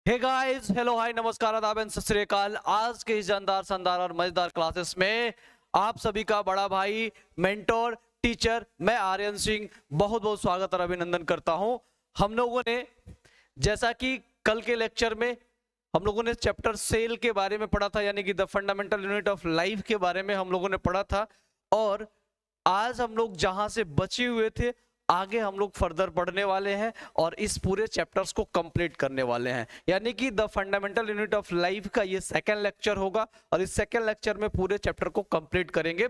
Hey guys, hello, हाय, नमस्कार, आदाब and सत श्री अकाल। आज के इस जानदार शानदार और मजेदार क्लासेस में आप सभी का बड़ा भाई, मेंटोर, टीचर मैं आर्यन सिंह बहुत बहुत स्वागत और अभिनंदन करता हूं। हम लोगों ने जैसा कि कल के लेक्चर में हम लोगों ने चैप्टर सेल के बारे में पढ़ा था, यानी कि the fundamental unit of life के बारे में हम लोगों ने पढ़ा था। और आज हम लोग जहां से बचे हुए थे आगे हम लोग फर्दर पढ़ने वाले हैं और इस पूरे चैप्टर्स को कंप्लीट करने वाले हैं, यानी कि the fundamental unit of life का ये सेकंड लेक्चर होगा और इस सेकंड लेक्चर में पूरे चैप्टर को कंप्लीट करेंगे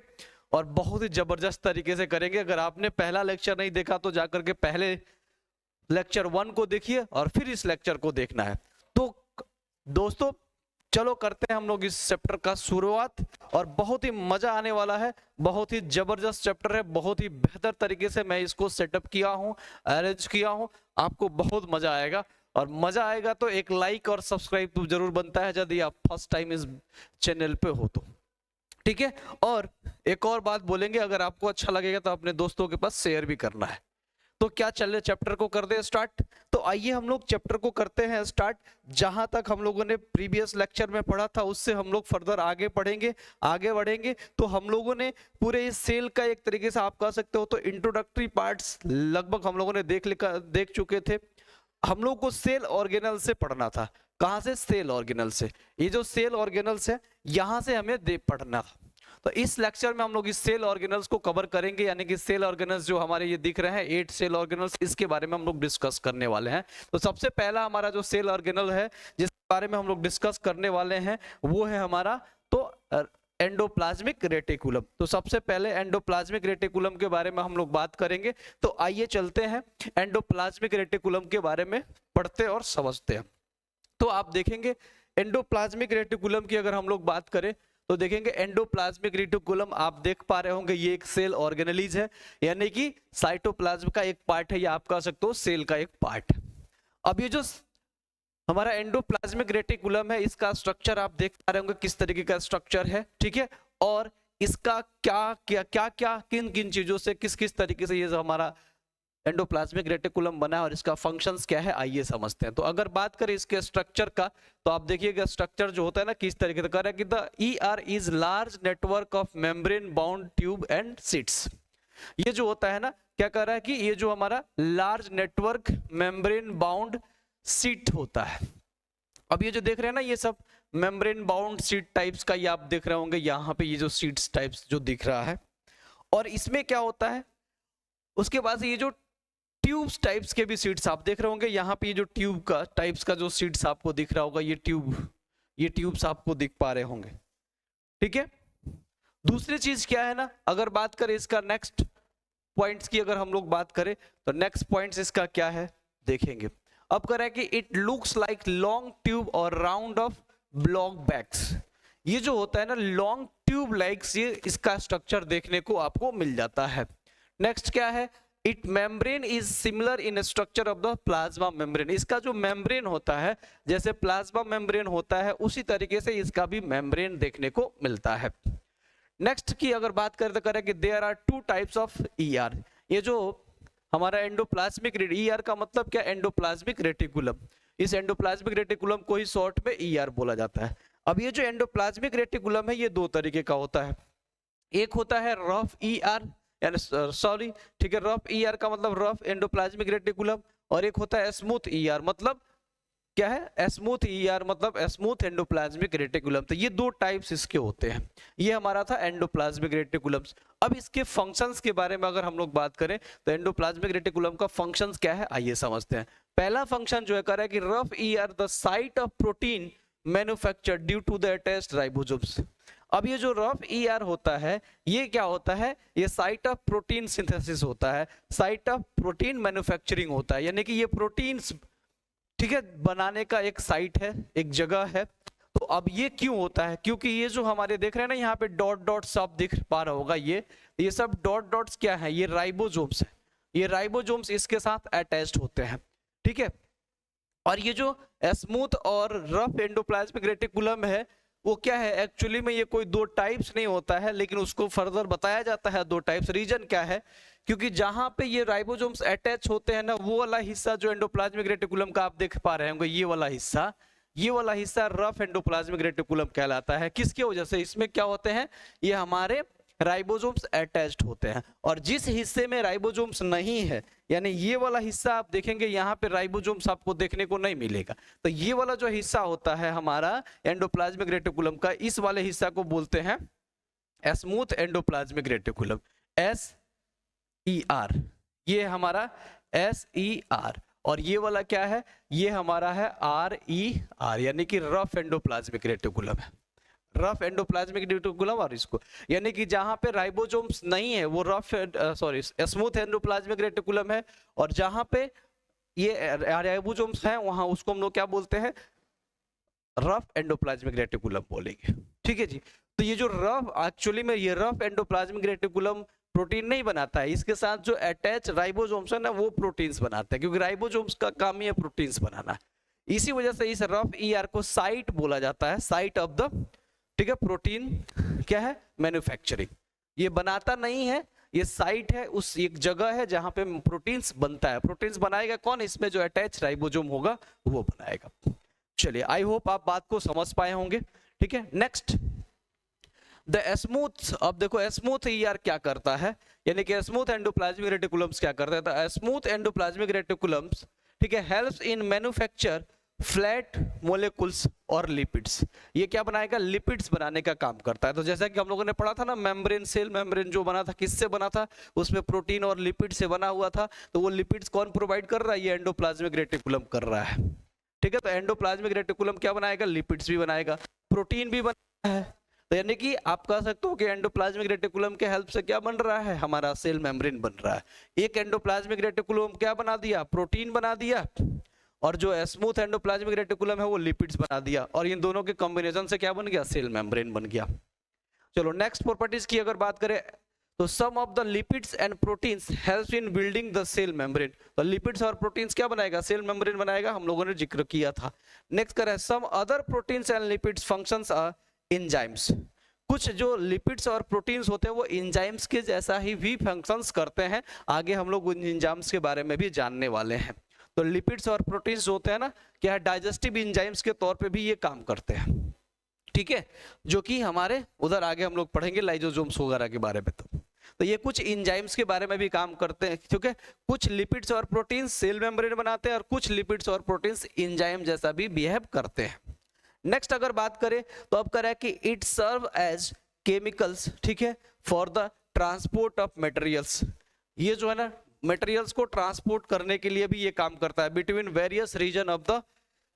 और बहुत ही जबरदस्त तरीके से करेंगे। अगर आपने पहला लेक्चर नहीं देखा तो जाकर के पहले लेक्चर 1 को देखिए और फिर इस लेक्चर को देखना है। तो दोस्तों चलो करते हैं हम लोग इस चैप्टर का शुरुआत और बहुत ही मजा आने वाला है। बहुत ही जबरदस्त चैप्टर है, बहुत ही बेहतर तरीके से मैं इसको सेटअप किया हूं, अरेंज किया हूं। आपको बहुत मजा आएगा और मजा आएगा तो एक लाइक और सब्सक्राइब तो जरूर बनता है यदि आप फर्स्ट टाइम इस चैनल पे हो तो, ठीक है। और एक और बात बोलेंगे, अगर आपको अच्छा लगेगा तो अपने दोस्तों के पास शेयर भी करना है। तो क्या चल रहे, चैप्टर को कर दे स्टार्ट। तो आइए हम लोग चैप्टर को करते हैं स्टार्ट। जहां तक हम लोगों ने प्रीवियस लेक्चर में पढ़ा था उससे हम लोग फर्दर आगे पढ़ेंगे, आगे बढ़ेंगे। तो हम लोगों ने पूरे इस सेल का एक तरीके से आप कह सकते हो तो इंट्रोडक्टरी पार्ट्स लगभग हम लोगों ने देख चुके थे। हम लोग को सेल ऑर्गेनल से पढ़ना था। कहां से? सेल ऑर्गेनल से। ये जो सेल ऑर्गेनल्स है यहां से हमें पढ़ना था। तो इस लेक्चर में हम लोग इस सेल ऑर्गेनल्स को कवर करेंगे, यानी कि सेल ऑर्गेनल्स जो हमारे ये दिख रहे हैं 8 सेल ऑर्गेनल्स, इसके बारे में हम लोग डिस्कस करने वाले हैं। तो सबसे पहला हमारा जो सेल ऑर्गेनल है जिसके बारे में हम लोग डिस्कस करने वाले हैं वो है हमारा तो एंडोप्लाज्मिक रेटिकुलम। तो सबसे पहले एंडोप्लाज्मिक रेटिकुलम के बारे में हम लोग बात करेंगे। तो आइए चलते हैं एंडोप्लाज्मिक रेटिकुलम के बारे में पढ़ते और समझते हैं। तो आप देखेंगे एंडोप्लाज्मिक रेटिकुलम की अगर हम लोग बात करें तो देखेंगे एंडोप्लाज्मिक रेटिकुलम आप देख पा रहे होंगे ये एक सेल ऑर्गेनलीज है, यानी कि साइटोप्लाज्म का एक पार्ट है, या आप कह सकते हो सेल का एक पार्ट। अब ये जो हमारा एंडोप्लाज्मिक रेटिकुलम है इसका स्ट्रक्चर आप देख पा रहे होंगे किस तरीके का स्ट्रक्चर है, ठीक है। और इसका क्या किन किन चीजों से किस किस तरीके से ये जो हमारा एंडोप्लाज्मिक रेटिकुलम बना है और इसका फंक्शंस क्या है आइए समझते हैं। तो अगर बात करें इसके स्ट्रक्चर का तो आप देखिएगा स्ट्रक्चर जो होता है ना किस तरीके से कर रहा है कि the ER is large network of membrane bound tube and seats. ये जो होता है ना क्या कर रहा है कि ये जो हमारा large network membrane bound seat होता है। अब ये जो देख रहे हैं ना ये सब मेम्ब्रेन बाउंड सीट टाइप्स का ये आप देख रहे होंगे यहाँ पे ये जो सीट्स टाइप्स जो दिख रहा है। और इसमें क्या होता है उसके बाद ये जो ट्यूब्स टाइप्स के भी सीड्स आप देख रहे होंगे यहाँ पे ये जो ट्यूब का टाइप्स का जो सीड्स आपको दिख रहा होगा ये ट्यूब्स आपको दिख पा रहे होंगे, ठीक है। दूसरी चीज क्या है ना, अगर बात करें इसका नेक्स्ट पॉइंट्स की अगर हम लोग बात करें तो नेक्स्ट पॉइंट्स इसका क्या है देखेंगे। अब कह रहा है कि it looks like long tube और राउंड ऑफ ब्लॉक बैग्स। ये जो होता है ना लॉन्ग ट्यूब लाइक्स, ये इसका स्ट्रक्चर देखने को आपको मिल जाता है। नेक्स्ट क्या है, it membrane is similar in structure of the plasma membrane. इसका जो मेम्ब्रेन होता है जैसे प्लाज्मा मेम्ब्रेन होता है उसी तरीके से इसका भी मेम्ब्रेन देखने को मिलता है। नेक्स्ट की अगर बात करें तो करें कि there are 2 types of ER. ये जो हमारा एंडोप्लाज्मिक ईआर का मतलब क्या, एंडोप्लाज्मिक रेटिकुलम। इस एंडोप्लाज्मिक रेटिकुलम को ही शॉर्ट में ईआर बोला जाता है। अब ये जो एंडोप्लाज्मिक रेटिकुलम है ये 2 तरीके का होता है। एक होता है रफ ईआर, सॉरी ठीक है, रफ ईआर का मतलब रफ एंडोप्लाज्मिक रेटिकुलम, और एक होता है स्मूथ ईआर मतलब क्या है, स्मूथ ईआर मतलब स्मूथ एंडोप्लाज्मिक रेटिकुलम। तो ये 2 टाइप्स इसके होते हैं। ये हमारा था एंडोप्लाज्मिक रेटिकुलम्स। अब इसके फंक्शंस के बारे में अगर हम लोग बात करें तो एंडोप्लाज्मिक रेटिकुलम का फंक्शंस क्या है आइए समझते हैं। पहला फंक्शन जो है कह रहा है कि rough ER the site of protein manufacture due to the attached ribosomes. अब ये जो रफ ईआर होता है ये क्या होता है, ये साइट ऑफ प्रोटीन सिंथेसिस होता है, साइट ऑफ प्रोटीन मैन्युफैक्चरिंग होता है, यानी कि ये प्रोटीन्स ठीक है बनाने का एक साइट है, एक जगह है। तो अब ये क्यों होता है, क्योंकि ये जो हमारे देख रहे हैं ना यहाँ पे डॉट डॉट सब दिख पा रहा होगा, ये सब डॉट डॉट्स क्या है, ये राइबोसोम्स है। ये राइबोसोम्स इसके साथ अटैच्ड होते हैं, ठीक है। और ये जो स्मूथ और रफ एंडोप्लाज्मिक रेटिकुलम है वो क्या है, एक्चुअली में ये कोई दो टाइप्स नहीं होता है, लेकिन उसको फर्दर बताया जाता है दो टाइप्स। रीजन क्या है, क्योंकि जहां पे ये राइबोसोम्स अटैच होते हैं ना, वो वाला हिस्सा जो एंडोप्लाज्मिक रेटिकुलम का आप देख पा रहे होंगे, ये वाला हिस्सा रफ एंडोप्लाज्मिक रेटिकुलम कहलाता है। किसकी वजह से, इसमें क्या होते हैं, ये हमारे राइबोसोम्स अटैच्ड होते हैं। और जिस हिस्से में राइबोसोम्स नहीं है, यानी ये वाला हिस्सा आप देखेंगे यहाँ पे राइबोसोम्स आपको देखने को नहीं मिलेगा। तो ये वाला जो हिस्सा होता है हमारा एंडोप्लाज्मिक रेटिकुलम का, इस वाले हिस्सा को बोलते हैं स्मूथ एंडोप्लाज्मिक रेटिकुलम, SER। ये हमारा SER। और ये वाला क्या है, ये हमारा है RER, यानी कि रफ एंडोप्लाज्मिक रेटिकुलम है, रफ एंडोप्लाज्मिक रेटिकुलम। और इसको यानी कि जहां पे राइबोसोम्स नहीं है वो स्मूथ एंडोप्लाज्मिक रेटिकुलम है, और जहां पे ये राइबोसोम्स हैं वहां उसको हम लोग क्या बोलते हैं, रफ एंडोप्लाज्मिक रेटिकुलम बोलेंगे। ठीक है जी। तो ये जो रफ, एक्चुअली में ये रफ एंडोप्लाज्मिक रेटिकुलम प्रोटीन नहीं बनाता है, इसके साथ जो अटैच राइबोसोम्स है ना वो प्रोटीन्स बनाते हैं, क्योंकि राइबोसोम्स का काम ही है प्रोटीन्स बनाना। इसी वजह से इस रफ ER को साइट बोला जाता है, साइट ऑफ द, ठीक है, प्रोटीन क्या है, मैन्युफैक्चरिंग। ये बनाता नहीं है, ये साइट है, उस एक जगह है जहां पे प्रोटीन्स बनता है। प्रोटीन्स बनाएगा कौन, इसमें जो अटैच राइबोसोम होगा वो बनाएगा। चलिए, आई होप आप बात को समझ पाए होंगे। ठीक है, नेक्स्ट द स्मूथ। अब देखो स्मूथ ER क्या करता है, यानी कि स्मूथ एंडोप्लाज्मिक रेटिकुलम्स क्या करता है। स्मूथ एंडोप्लाज्मिक रेटिकुलम्स, ठीक है, हेल्प्स इन मैन्युफैक्चर फ्लैट मोलेकुल्स और लिपिड्स। ये क्या बनाएगा, लिपिड्स बनाने का काम करता है। तो जैसा कि हम लोगों ने पढ़ा था ना, मेम्ब्रेन, सेल मेम्ब्रेन जो बना था किससे बना था, उसमें प्रोटीन और लिपिड से बना हुआ था। तो वो लिपिड्स कौन प्रोवाइड कर रहा है, ये एंडोप्लाज्मिक रेटिकुलम कर रहा है। ठीक है, तो एंडोप्लाज्मिक रेटिकुलम क्या बनाएगा, लिपिड्स भी बनाएगा, प्रोटीन भी बनाता है। तो यानी कि आप कह सकते हो कि एंडोप्लाज्मिक रेटिकुलम के हेल्प से क्या बन रहा है, हमारा सेल मेम्ब्रेन बन रहा है। एक एंडोप्लाज्मिक रेटिकुलम क्या बना दिया, प्रोटीन बना दिया, और जो स्मूथ एंडोप्लाज्मिक रेटिकुलम है वो लिपिड्स बना दिया, और इन दोनों के कॉम्बिनेशन से क्या बन गया, सेल मेम्ब्रेन बन गया। चलो नेक्स्ट प्रॉपर्टीज की अगर बात करें, तो sum of the lipids and proteins helps in building the cell membrane. तो लिपिड्स और प्रोटीन्स क्या बनाएगा, सेल मेम्ब्रेन बनाएगा, हम लोगों ने जिक्र किया था। नेक्स्ट करें, some other proteins and lipids functions are enzymes. कुछ जो लिपिड्स और प्रोटीन्स होते हैं वो एंजाइम्स के जैसा ही भी फंक्शंस करते हैं। आगे हम लोग उन एंजाइम्स के बारे में भी जानने वाले हैं। तो लिपिड्स और प्रोटीन्स होते हैं ना, क्या है, डाइजेस्टिव एंजाइम्स के तौर पे भी ये काम करते हैं। ठीक है, जो कि हमारे उधर आगे हम लोग पढ़ेंगे लाइजोसोम्स वगैरह के बारे में। तो ये कुछ एंजाइम्स के बारे में भी काम करते हैं, ठीक है। कुछ लिपिड्स और प्रोटीन्स सेल मेम्ब्रेन बनाते हैं, और कुछ लिपिड्स और प्रोटीन्स एंजाइम जैसा भी बिहेव करते हैं। नेक्स्ट अगर बात करें तो अब कह रहा है कि इट सर्व एज केमिकल्स, ठीक है, for the transport of materials. ये जो है ना, मटेरियल्स को ट्रांसपोर्ट करने के लिए भी ये काम करता है between various region of the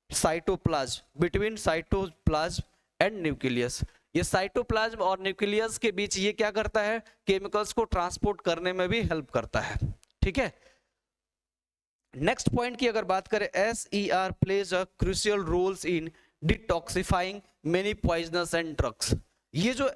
cytoplasm, between cytoplasm and nucleus. ये साइटोप्लाज्म और न्यूक्लियस के बीच ये क्या करता है, केमिकल्स को ट्रांसपोर्ट करने में भी हेल्प करता है। ठीक है, नेक्स्ट पॉइंट की अगर बात करें, SER plays a crucial roles in detoxifying many poisonous and drugs. ये जो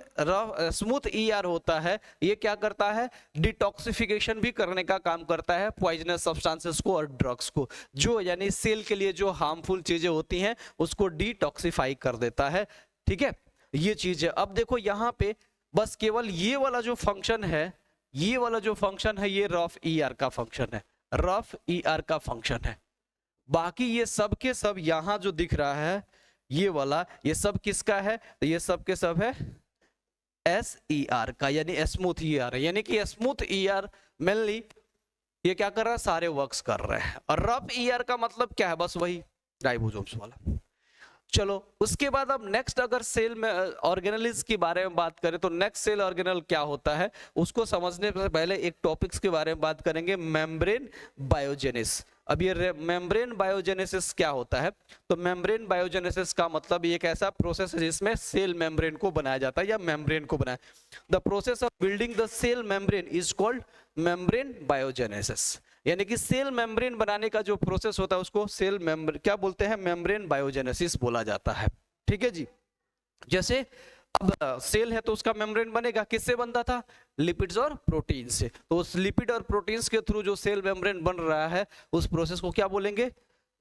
स्मूथ ER होता है ये क्या करता है, डिटॉक्सिफिकेशन भी करने का काम करता है पॉइजनस सब्सटेंसेस को और ड्रग्स को, जो यानी सेल के लिए जो हार्मफुल चीजें होती हैं उसको डिटॉक्सिफाई कर देता है। ठीक है, ये चीज है। अब देखो यहाँ पे बस केवल ये वाला जो फंक्शन है, ये वाला जो फंक्शन है, ये रफ ER का फंक्शन है, रफ ER का फंक्शन है। बाकी ये सब के सब यहाँ जो दिख रहा है ये वाला, ये सब किसका है, तो ये सब के सब है SER का, यानी स्मूथ ER है। यानी कि स्मूथ ER मेनली ये क्या कर रहा है, सारे वर्क्स कर रहे हैं। और रफ ER का मतलब क्या है, बस वही राइबोसोम्स वाला। चलो उसके बाद अब नेक्स्ट अगर सेल में ऑर्गेनेल्स के बारे में बात करें, तो नेक्स्ट सेल ऑर्गेनेल क्या होता है उसको समझने से पहले एक टॉपिक्स के बारे में बात करेंगे, मेम्ब्रेन बायोजेनेसिस। अब ये मेम्ब्रेन बायोजेनेसिस क्या होता है, तो मेम्ब्रेन बायोजेनेसिस का मतलब एक ऐसा प्रोसेस है जिसमें सेल मेम्ब्रेन को बनाया जाता है या मेम्ब्रेन को बनाया। The process of building the cell membrane is called membrane biogenesis. यानी कि सेल मेम्ब्रेन बनाने का जो प्रोसेस होता है उसको सेल मेम्ब्रेन क्या बोलते हैं, मेम्ब्रेन बायोजेनेसिस बोला जाता है। ठीक है जी, जैसे अब सेल है तो उसका मेम्ब्रेन बनेगा, किससे बनता था, लिपिड्स और प्रोटीन से। तो उस लिपिड और प्रोटीन्स के थ्रू जो सेल मेम्ब्रेन बन रहा है उस प्रोसेस को क्या बोलेंगे,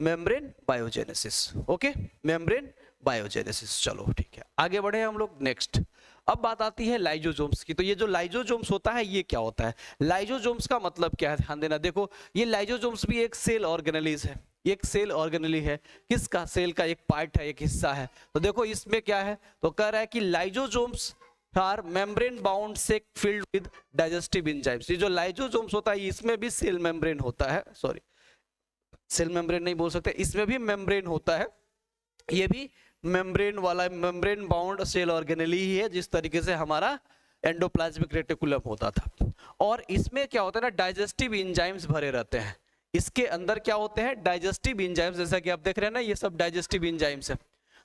membrane biogenesis. Okay, membrane biogenesis. चलो ठीक है, आगे बढ़े हम लोग नेक्स्ट। अब बात आती है लाइजोसोम्स की। तो ये जो लाइजोसोम्स होता है ये क्या होता है? लाइजोसोम्स का मतलब क्या है, ध्यान देना। देखो ये लाइजोसोम्स भी एक सेल ऑर्गेनेलिज है, ये एक सेल ऑर्गेनेली है। किसका? सेल का एक पार्ट है, एक हिस्सा है। तो देखो इसमें क्या है, तो कह रहा है कि lysosomes are membrane bound sac filled with digestive enzymes. ये जो लाइजोसोम्स होता है इसमें भी सेल मेम्ब्रेन होता है, सॉरी सेल मेम्ब्रेन नहीं बोल सकते, इसमें भी मेम्ब्रेन होता है। ये भी मेम्ब्रेन वाला, मेम्ब्रेन बाउंड सेल ऑर्गेनेली ही है, जिस तरीके से हमारा एंडोप्लाज्मिक रेटिकुलम होता था। और इसमें क्या होता है ना, डाइजेस्टिव एंजाइम्स भरे रहते हैं। इसके अंदर क्या होते हैं? Digestive enzymes. जैसा कि आप देख रहे हैं ना, ये सब डाइजेस्टिव एंजाइम्स है।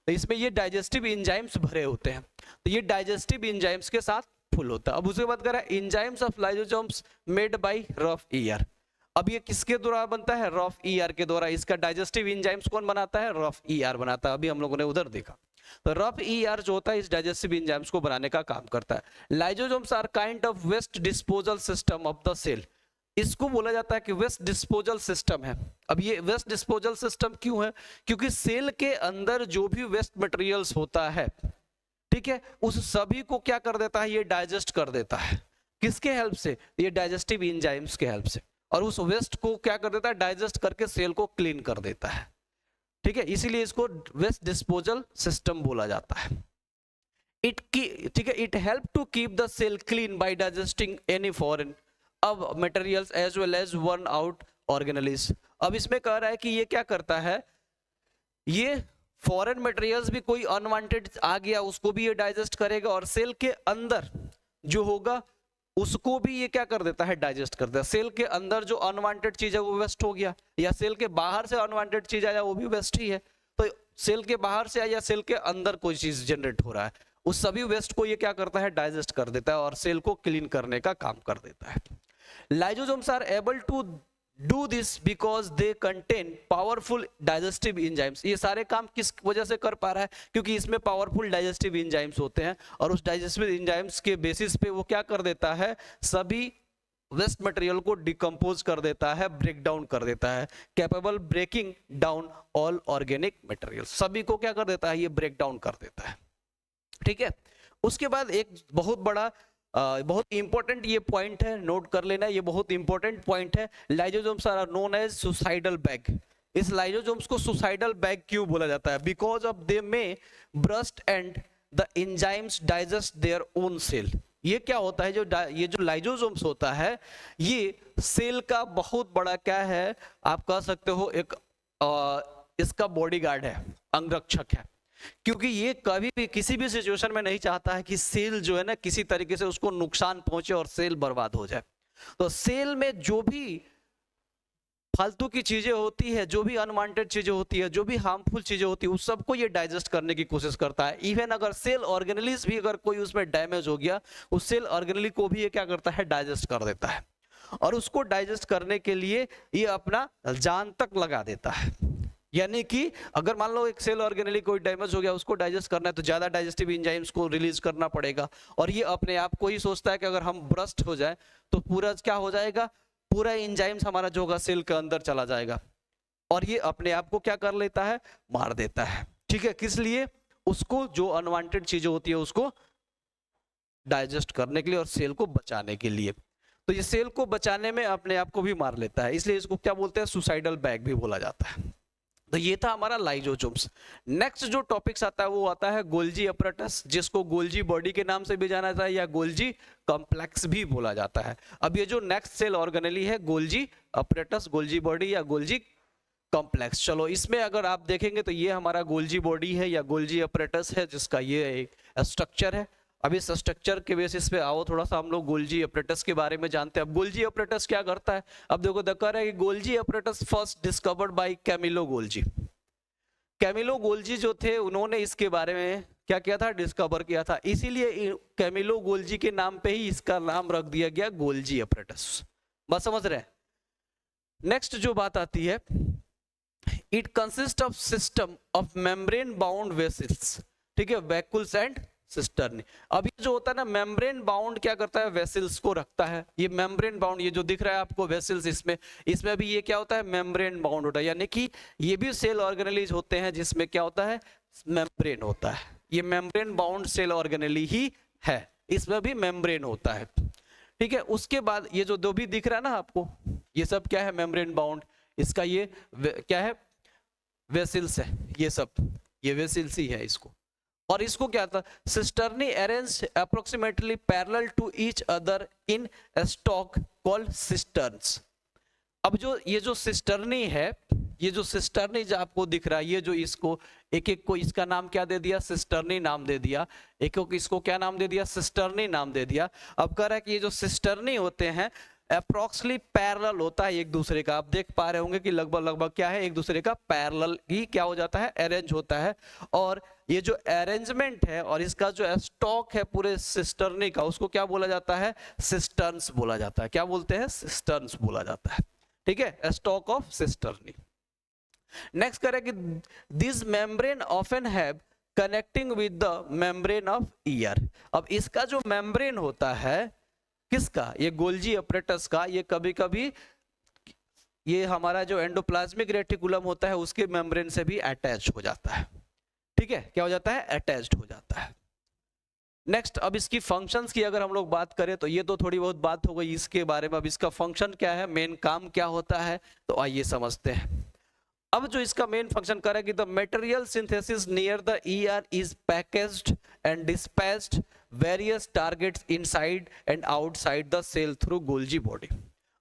तो इसमें ये डाइजेस्टिव एंजाइम्स भरे होते हैं। तो ये डाइजेस्टिव एंजाइम्स के साथ फुल होता है। अब उसके बाद कह रहा है enzymes of lysosomes made by rough ER. अब ये किसके द्वारा बनता है? रफ ईआर के द्वारा। इसका डाइजेस्टिव एंजाइम्स कौन बनाता है? रफ ईआर बनाता है। अभी हम लोगों ने उधर देखा। तो रफ ईआर जो होता है इस डाइजेस्टिव एंजाइम्स को बनाने का काम करता है। Lysosomes are kind of waste disposal system of the cell. इसको बोला जाता है कि वेस्ट डिस्पोजल सिस्टम है। अब ये वेस्ट डिस्पोजल सिस्टम क्यों है? क्योंकि सेल के अंदर जो भी वेस्ट मटेरियल्स होता है, ठीक है, उस सभी को क्या कर देता है? ये डाइजेस्ट कर देता है। किसके हेल्प से? ये डाइजेस्टिव एंजाइम्स के हेल्प से। और उस वेस्ट को क्या कर देता है? डाइजेस्ट करके सेल को क्लीन कर देता है। ठीक है, इसीलिए इसको वेस्ट डिस्पोजल सिस्टम बोला जाता है। ठीक है, it help to keep the cell clean by digesting any foreign अब materials as well as worn out organelles. अब इसमें कह रहा है कि ये क्या करता है, ये फॉरेन मटेरियल्स भी कोई अनवांटेड आ गया उसको भी ये डाइजेस्ट करेगा, और सेल के अंदर जो होगा उसको भी ये क्या कर देता है? डाइजेस्ट कर देता है। सेल के अंदर जो अनवांटेड चीज है वो वेस्ट हो गया, या सेल के बाहर से अनवांटेड चीज आया वो भी वेस्ट ही है। तो सेल के बाहर से आया, सेल के अंदर कोई चीज जनरेट हो रहा है, उस सभी वेस्ट को ये क्या करता है? डाइजेस्ट कर देता है और सेल को क्लीन करने का काम कर देता है। Lysosomes are able to do this because they contain powerful digestive enzymes. ये सारे काम किस वजह से कर पा रहा है? क्योंकि इसमें पावरफुल डाइजेस्टिव एंजाइम्स होते हैं, और उस डाइजेस्टिव एंजाइम्स के बेसिस पे वो क्या कर देता है? सभी वेस्ट मटेरियल को डिकम्पोज कर देता है, ब्रेक डाउन कर देता है। Capable breaking down all organic material, सभी को क्या कर देता है? ये ब्रेक डाउन कर देता है। ठीक है, उसके बाद एक बहुत बड़ा बहुत इंपॉर्टेंट ये पॉइंट है, नोट कर लेना, ये बहुत इंपॉर्टेंट पॉइंट है। Lysosomes are known as suicidal bag. इस लाइसोसोम्स को सुसाइडल बैग क्यों बोला जाता है? Because of they may burst and the enzymes digest their own cell. ये क्या होता है, ये जो लाइसोसोम्स होता है ये सेल का बहुत बड़ा क्या है, आप कह सकते हो एक इसका बॉडीगार्ड है, अंगरक्षक है। क्योंकि ये कभी भी किसी भी सिचुएशन में नहीं चाहता है कि सेल जो है ना किसी तरीके से उसको नुकसान पहुंचे और सेल बर्बाद हो जाए। तो सेल में जो भी फालतू की चीजें होती है, जो भी अनवांटेड चीजें होती है, जो भी हार्मफुल चीजें होती है, उस सबको ये डाइजेस्ट करने की कोशिश करता है। इवन अगर सेल ऑर्गेनेलिज भी अगर कोई उसमें डैमेज हो गया, उस सेल ऑर्गेनेली को भी ये क्या करता है? डाइजेस्ट कर देता है। और उसको डाइजेस्ट करने के लिए ये अपना जान तक लगा देता है। यानी कि अगर मान लो एक सेल ऑर्गेनेली कोई डैमेज हो गया, उसको डाइजेस्ट करना है तो ज्यादा डाइजेस्टिव एंजाइम्स को रिलीज करना पड़ेगा। और ये अपने आप को ही सोचता है कि अगर हम ब्रस्ट हो जाए तो पूरा क्या हो जाएगा? पूरा एंजाइम्स हमारा जो होगा सेल के अंदर चला जाएगा, और ये अपने आप को क्या कर लेता है? मार देता है। ठीक है, किस लिए? उसको जो अनवांटेड चीजें होती है उसको डाइजेस्ट करने के लिए और सेल को बचाने के लिए। तो ये सेल को बचाने में अपने आप को भी मार लेता है, इसलिए इसको क्या बोलते हैं? सुसाइडल बैग भी बोला जाता है। तो ये था हमारा लाइसोसोम्स। नेक्स्ट जो टॉपिक्स आता है वो आता है गोल्जी अपरेटस, जिसको गोल्जी बॉडी के नाम से भी जाना जाता है या गोल्जी कॉम्प्लेक्स भी बोला जाता है। अब ये जो नेक्स्ट सेल ऑर्गेनेली है गोल्जी अपरेटस, गोल्जी बॉडी या गोल्जी कॉम्प्लेक्स। चलो इसमें अगर आप देखेंगे तो ये हमारा गोल्जी बॉडी है या गोल्जी अपरेटस है, जिसका ये एक स्ट्रक्चर है। अब इस स्ट्रक्चर के बेसिस पे आओ थोड़ा सा हम लोग गोल्जी अपरेटस के बारे में जानते हैं। अब गोल्जी अपरेटस क्या करता है? अब देखो दक्कर है कि Golgi apparatus first discovered by Camillo Golgi. Camillo Golgi जो थे उन्होंने इसके बारे में क्या किया था? डिस्कवर किया था। इसीलिए कैमिलो गोल्जी के नाम पे ही इसका नाम रख दिया गया गोल्जी अपरेटस। बस समझ रहे हैं? नेक्स्ट जो बात आती है, it consist of system of membrane bound vessels. ठीक है, वैक्यूल्स एंड सिस्टर्नी। अब ये जो होता है ना मेम्ब्रेन बाउंड क्या करता है, वेसल्स को रखता है। ये मेम्ब्रेन बाउंड, ये जो दिख रहा है आपको वेसल्स, इसमें भी ये क्या होता है, मेम्ब्रेन बाउंड होता है। यानी कि ये भी सेल ऑर्गेनेलीज होते हैं जिसमें क्या होता है, मेम्ब्रेन होता है। ये मेम्ब्रेन बाउंड सेल ऑर्गेनेली ही है, इसमें भी मेम्ब्रेन होता है। ठीक है, उसके बाद ये जो दो भी दिख रहा है ना आपको, ये सब क्या है, मेम्ब्रेन बाउंड। इसका ये क्या है, वेसल्स है, ये सब ये वेसल्स ही है इसको। और इसको क्या था, cisternae arrange approximately parallel to each other in stack called cisterns. अब जो ये जो सिस्टर्नी है, ये जो सिस्टर्नी जो आपको दिख रहा है, ये जो इसको एक एक को इसका नाम क्या दे दिया, सिस्टर्नी नाम दे दिया। एक एक इसको क्या नाम दे दिया, सिस्टर्नी नाम दे दिया। अब कह रहा है कि ये जो सिस्टर्नी होते हैं अप्रोक्सीमेटली पैरेलल होता है एक दूसरे का। आप देख पा रहे होंगे कि लगभग लगभग क्या है, एक दूसरे का पैरेलल ही क्या हो जाता है, अरेंज होता है। और ये जो अरेंजमेंट है और इसका जो स्टॉक है पूरे सिस्टर्नी का, उसको क्या बोला जाता है, सिस्टर्न्स बोला जाता है। क्या बोलते हैं, सिस्टर्न्स बोला जाता है। ठीक है, स्टॉक ऑफ सिस्टर्नी। नेक्स्ट करें कि this membrane often have connecting with the membrane of year. अब इसका जो मेम्ब्रेन होता है किसका, ये गोल्जी अपरेटस का, ये कभी कभी ये हमारा जो एंडोप्लाज्मिक रेटिकुलम होता है उसके मेम्ब्रेन से भी अटैच हो जाता है। ठीक है, क्या हो जाता है, अटैच्ड हो जाता है। नेक्स्ट, अब इसकी फंक्शंस की अगर हम लोग बात करें तो ये तो थोड़ी बहुत बात हो गई इसके बारे में। अब इसका फंक्शन क्या है, मेन काम क्या होता है, तो आइए समझते हैं। अब जो इसका मेन फंक्शन कर रहा है कि the material synthesis near the ER is packaged and dispatched various targets inside and outside the cell through Golgi body.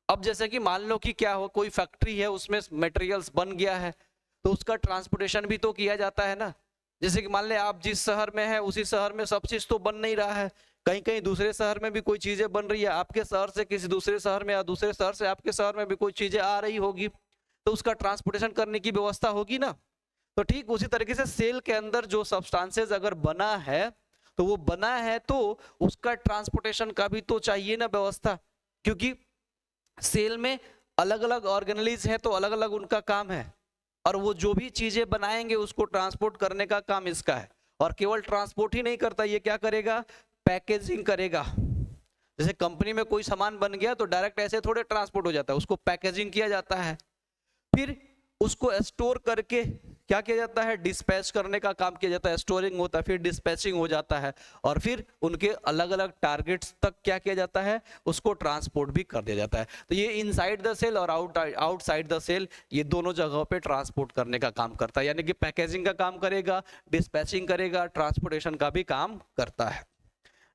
अब जैसे कि मान लो कि क्या हो, कोई फैक्ट्री है, उसमें मटेरियल्स बन गया है, तो उसका ट्रांसपोर्टेशन भी तो किया जाता है ना। जैसे कि मान ले आप जिस शहर में है उसी शहर में सब चीज तो बन नहीं रहा है, कहीं कहीं दूसरे शहर में भी कोई चीजें बन रही है, आपके शहर से किसी दूसरे शहर में या दूसरे शहर से आपके शहर में भी कोई चीजें आ रही होगी, तो उसका ट्रांसपोर्टेशन करने की व्यवस्था होगी ना। तो ठीक उसी तरीके से सेल के अंदर जो सब्सटेंसेस अगर बना है तो वो बना है तो उसका ट्रांसपोर्टेशन का भी तो चाहिए ना व्यवस्था, क्योंकि सेल में अलग अलग ऑर्गेनेलीज हैं तो अलग अलग उनका काम है, और वो जो भी चीजें बनाएंगे उसको ट्रांसपोर्ट करने का काम इसका है। और केवल ट्रांसपोर्ट ही नहीं करता, ये क्या करेगा, पैकेजिंग करेगा। जैसे कंपनी में कोई सामान बन गया तो डायरेक्ट ऐसे थोड़े ट्रांसपोर्ट हो जाता है, उसको पैकेजिंग किया जाता है, फिर उसको स्टोर करके क्या किया जाता है, डिस्पैच करने का काम किया जाता है, स्टोरिंग होता है, फिर डिस्पैचिंग हो जाता है, और फिर उनके अलग अलग टारगेट्स तक क्या किया जाता है, उसको ट्रांसपोर्ट भी कर दिया जाता है। तो ये इनसाइड द सेल और आउटसाइड द सेल, ये दोनों जगहों पे ट्रांसपोर्ट करने का काम करता है। यानी कि पैकेजिंग का काम करेगा, डिस्पैचिंग करेगा, ट्रांसपोर्टेशन का भी काम करता है।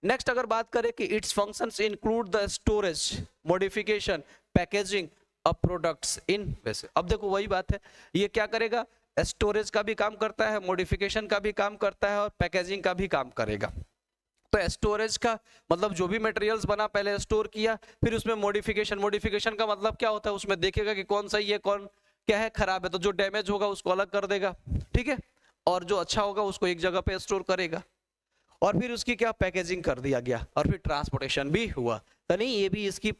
नेक्स्ट अगर बात करें कि it's functions include the storage, modification, packaging of products in वैसे। अब देखो वही बात है, ये क्या करेगा, स्टोरेज का भी काम करता है, मॉडिफिकेशन का भी काम करता है, और पैकेजिंग का भी काम करेगा। तो स्टोरेज का मतलब जो भी मटेरियल्स बना पहले स्टोर किया, फिर उसमें मॉडिफिकेशन का मतलब क्या होता है, उसमें देखेगा कि कौन सही है कौन क्या है, खराब है, तो जो डैमेज होगा उसको अलग कर देगा, ठीक है, और जो अच्छा होगा उसको एक जगह पे स्टोर करेगा, और फिर उसकी क्या पैकेजिंग कर दिया गया, और फिर ट्रांसपोर्टेशन भी हुआ। तो नहीं, ये भी इसकी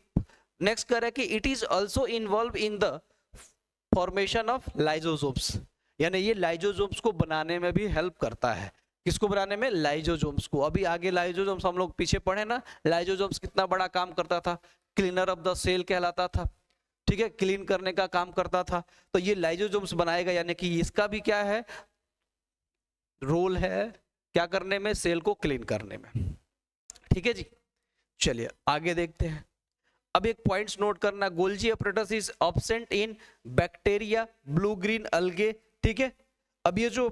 नेक्स्ट कर है कि it is also involve in the formation of lysosomes, यानी ये लाइजोसोम्स को बनाने में भी हेल्प करता है। किसको बनाने में, लाइजोसोम्स को। अभी आगे लाइजोसोम्स हम लोग पीछे पढ़े ना, लाइजोसोम्स कितना बड़ा काम करता था, क्लीनर ऑफ द सेल कहलाता था, ठीक है, क्लीन करने का काम करता था। तो ये लाइजोसोम्स बनाएगा, यानी कि इसका भी क्या है, रोल है क्या करने में, सेल को क्लीन करने में। ठीक है जी, चलिए आगे देखते हैं। अब एक पॉइंट्स नोट करना, Golgi apparatus is absent in bacteria, blue green अलगे, ठीक है। अब ये जो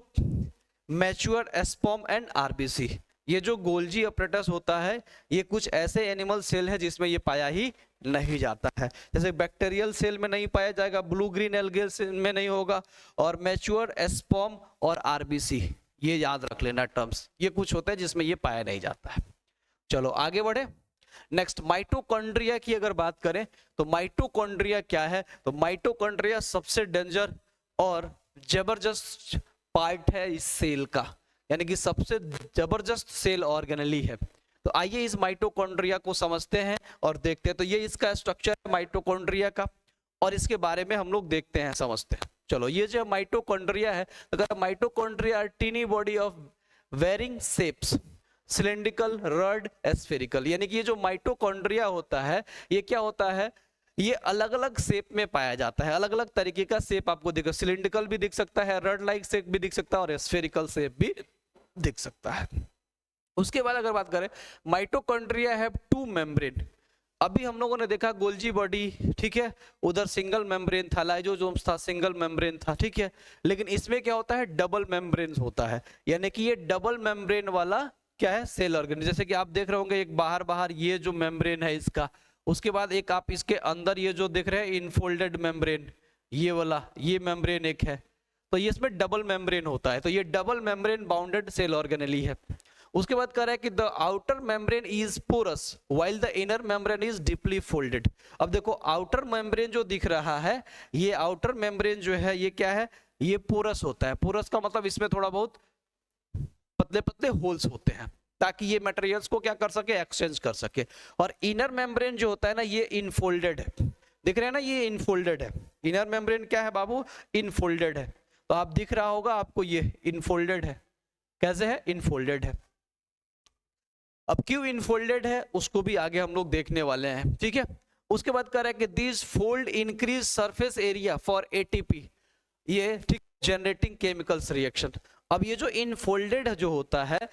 मैच्योर स्पर्म एंड आरबीसी, ये जो गोल्जी अपरेटस होता है, ये कुछ ऐसे एनिमल सेल है जिसमें ये पाया ही नहीं जाता है। जैसे बैक्टीरियल सेल में नहीं पाया जाएगा, ब्लू ग्रीन एल्गे सेल में नहीं होगा, और मैच्योर स्पर्म और आरबीसी, ये याद रख लेना टर्म्स, ये कुछ होता है जिसमें ये पाया नहीं जाता है। चलो आगे बढ़े। नेक्स्ट, माइटोकॉन्ड्रिया की अगर बात करें तो माइटोकॉन्ड्रिया क्या है, तो माइटोकॉन्ड्रिया सबसे डेंजर और जबरदस्त पार्ट है इस सेल का, यानी कि सबसे जबरदस्त सेल ऑर्गेनेली है। तो आइए इस माइटोकॉन्ड्रिया को समझते हैं और देखते हैं। तो ये इसका स्ट्रक्चर है माइटोकॉन्ड्रिया का, और इसके बारे में हम लोग देखते हैं, समझते हैं। चलो, ये जो माइटोकॉन्ड्रिया है, अगर mitochondria tiny body of varying shapes, cylindrical, rod, spherical. यानी कि ये जो माइटोकॉन्ड्रिया होता है ये क्या होता है, ये अलग अलग शेप में पाया जाता है, अलग अलग तरीके का शेप आपको दिख, सिलिंड्रिकल भी दिख सकता है, रड लाइक शेप भी दिख सकता है और स्फेरिकल शेप भी दिख सकता है। उसके बाद अगर बात करें, माइटोकॉन्ड्रिया हैव टू मेम्ब्रेन। अभी हम लोगों ने देखा गोल्जी बॉडी, ठीक है, उधर सिंगल मेम्ब्रेन था, लाइसोसोम्स था, सिंगल मेम्ब्रेन था, ठीक है, लेकिन इसमें क्या होता है, डबल मेम्ब्रेन होता है। यानी कि ये डबल मेम्ब्रेन वाला क्या है, सेल ऑर्गन। जैसे कि आप देख रहे होंगे एक बाहर बाहर ये जो मेम्ब्रेन है इसका, उसके बाद एक आप इसके अंदर ये जो देख रहे हैं इनफोल्डेड मेम्ब्रेन, ये वाला ये मेम्ब्रेन एक है, तो ये इसमें डबल मेम्ब्रेन होता है। तो ये double membrane bounded cell organelle है। उसके बाद कह रहा है कि the outer membrane is porous while the inner membrane is deeply folded. अब देखो आउटर मेम्ब्रेन जो दिख रहा है, ये आउटर मेम्ब्रेन जो है ये क्या है, ये पोरस होता है। पोरस का मतलब इसमें थोड़ा बहुत पतले पतले होल्स होते हैं ताकि ये मटेरियल्स को क्या कर सके, एक्सचेंज कर सके। और इनर मेम्ब्रेन जो होता है ना ये इनफोल्डेड है, दिख रहे हैं ना, ये इनफोल्डेड है। इनर मेम्ब्रेन क्या है बाबू, इनफोल्डेड है। तो आप दिख रहा होगा आपको ये इनफोल्डेड है, कैसे है, इनफोल्डेड है। अब क्यों इनफोल्डेड है उसको भी आगे हम लोग देखने वाले हैं, ठीक है। उसके बाद कह रहा है कि this fold increase surface area for ATP, ये ठीक जनरेटिंग केमिकल्स रिएक्शन। अब ये जो इनफोल्डेड जो होता है,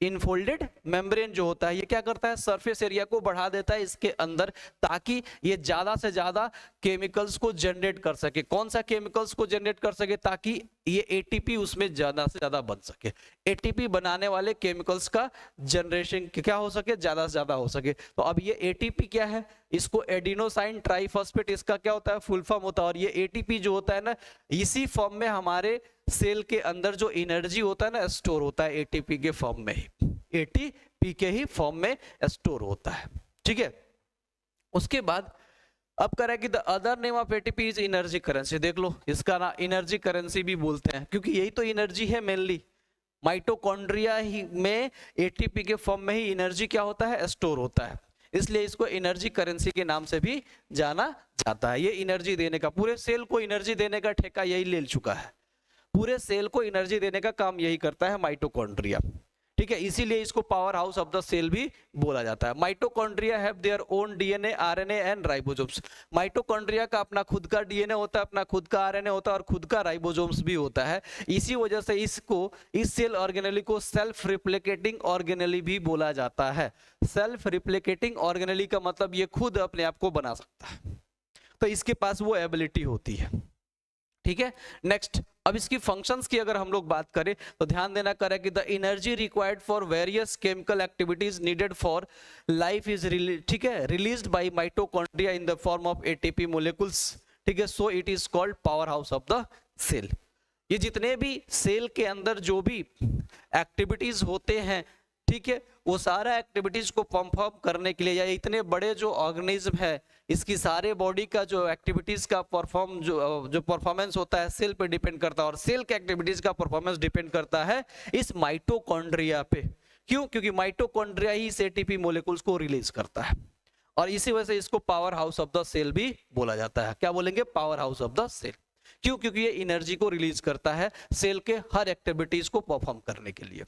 इनफोल्डेड मेम्ब्रेन जो होता है ये क्या करता है, सरफेस एरिया को बढ़ा देता है इसके अंदर, ताकि ये ज्यादा से ज्यादा केमिकल्स को जनरेट कर सके। कौन सा केमिकल्स को जनरेट कर सके, ताकि ये एटीपी उसमें ज्यादा से ज्यादा बन सके। एटीपी बनाने वाले केमिकल्स का जनरेशन क्या हो सके, ज्यादा से ज्यादा हो सके। तो अब ये एटीपी क्या है, इसको एडिनोसाइन ट्राइफॉस्फेट इसका क्या होता है, फुल फॉर्म होता है। और ये एटीपी जो होता है ना, इसी फॉर्म में हमारे सेल के अंदर जो एनर्जी होता है ना, स्टोर होता है एटीपी के फॉर्म में ही, एटीपी के ही फॉर्म में स्टोर होता है, ठीक है। उसके बाद अब कह रहा है कि the other name of ATP is energy currency. देख लो इसका ना एनर्जी करेंसी भी बोलते हैं, क्योंकि यही तो एनर्जी है मेनली। माइटोकॉन्ड्रिया ही में एटीपी के फॉर्म में ही एनर्जी क्या होता है, स्टोर होता है, इसलिए इसको एनर्जी करेंसी के नाम से भी जाना जाता है। ये एनर्जी देने का, पूरे सेल को एनर्जी देने का ठेका यही ले चुका है, पूरे सेल को एनर्जी देने का काम यही करता है माइटोकॉन्ड्रिया, ठीक है। इसीलिए इसको power house of the cell भी बोला जाता है। Mitochondria have their own DNA, RNA and ribosomes. Mitochondria का अपना खुद का डीएनए होता है, अपना खुद का आरएनए होता है और खुद का राइबोसोम्स भी होता है। इसी वजह से इसको, इस सेल ऑर्गेनेली को सेल्फ रिप्लिकेटिंग ऑर्गेनेली भी बोला जाता है। सेल्फ रिप्लिकेटिंग ऑर्गेनेली का मतलब ये खुद अपने आप को बना सकता है, तो इसके पास वो एबिलिटी होती है, ठीक है। नेक्स्ट, अब इसकी फंक्शंस की अगर हम लोग बात करें तो ध्यान देना करें कि the energy required for various chemical activities needed for life is, ठीक है, released by mitochondria in the form of ATP molecules, ठीक है। So it is called power house of the cell. ये जितने भी सेल के अंदर जो भी एक्टिविटीज होते हैं, ठीक है, वो सारा एक्टिविटीज को परफॉर्म करने के लिए, या इतने बड़े जो ऑर्गेनिज्म है इसकी सारे बॉडी का जो एक्टिविटीज का परफॉर्म जो परफॉर्मेंस होता है सेल पे डिपेंड करता है, और सेल के एक्टिविटीज का परफॉर्मेंस डिपेंड करता है इस माइटोकॉन्ड्रिया पे। क्यों, क्योंकि माइटोकॉन्ड्रिया ही इस एटीपी मोलिक्यूल्स को रिलीज करता है, और इसी वजह से इसको power house of the cell भी बोला जाता है। क्या बोलेंगे, power house of the cell. क्यों, क्योंकि ये एनर्जी को रिलीज करता है सेल के हर एक्टिविटीज को परफॉर्म करने के लिए।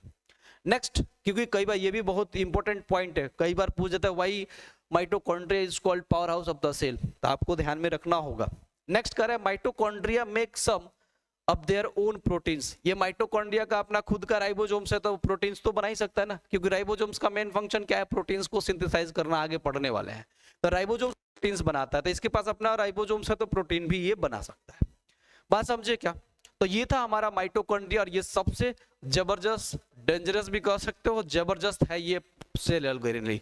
नेक्स्ट, क्योंकि कई बार ये भी बहुत इंपॉर्टेंट पॉइंट है, कई बार पूछ जाता है why mitochondria is called power house of the cell, तो आपको ध्यान में रखना होगा। नेक्स्ट कह रहा है mitochondria make some of their own proteins. ये माइटोकॉन्ड्रिया का अपना खुद का राइबोसोम्स है, तो प्रोटीन्स तो बना ही सकता है ना, क्योंकि राइबोसोम्स का मेन फंक्शन क्या है, प्रोटीन्स को सिंथेसाइज करना, आगे पढ़ने वाले हैं। तो राइबोसोम्स प्रोटीन्स बनाता है, तो इसके पास अपना राइबोसोम्स है तो प्रोटीन भी ये बना सकता है। बात समझे क्या। तो ये था हमारा माइटोकॉन्ड्रिया, और ये सबसे जबरदस्त, डेंजरस भी कह सकते हो, जबरदस्त है ये सेल ऑर्गेनेली,